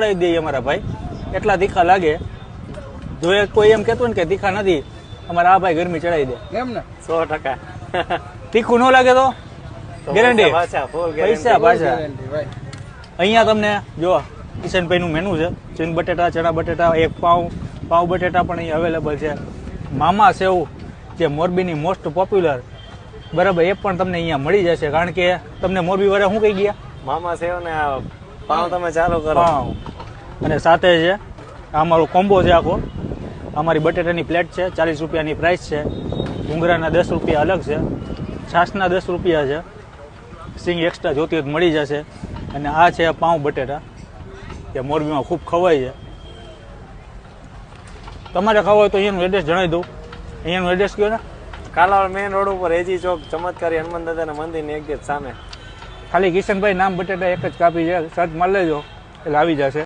ચડાવી દઈએ અમારા ભાઈ, એટલા તીખા લાગે. જો કોઈ એમ કહેતું ને કે તીખા નથી, અમારા આ ભાઈ ગરમી ચડાવી દે. એમ ને 100%. તીખું ન લાગે તો ગેરંટી, પૈસા પાછા. અહીંયા તમને જો કિશનભાઈનું મેનુ છે. ચીન બટેટા, ચણા બટેટા, એક પાઉં બટેટા પણ અહીં અવેલેબલ છે. મામા સેવ જે મોરબીની મોસ્ટ પોપ્યુલર, બરાબર, એ પણ તમને અહીંયા મળી જશે. કારણ કે તમને મોરબી વાળા શું કહી ગયા, મામા સેવ ને પાઉં તમે ચાલુ કરો. પાઉં. અને સાથે છે આ અમારો કોમ્બો છે આખો. અમારી બટેટાની પ્લેટ છે, 40 રૂપિયાની પ્રાઇસ છે. ભૂંગળાના 10 રૂપિયા અલગ છે, છાશના 10 રૂપિયા છે. સિંગ એક્સ્ટ્રા જોતી હોય તો મળી જશે. અને આ છે પાઉં બટેટા, જે મોરબીમાં ખૂબ ખવાય છે. તમારે ખાવા હોય તો અહીંયાનું એડ્રેસ જણાવી દઉં. અહીંયાનું એડ્રેસ કયો ને, કાલાવાડ મેઇન રોડ ઉપર એજી ચોક, ચમત્કારી હનુમાન દાદાના મંદિરની એક સામે. ખાલી કિશનભાઈ નામ બટેટા એક જ કાપી છે, સર્ચ મારી લેજો એટલે આવી જશે.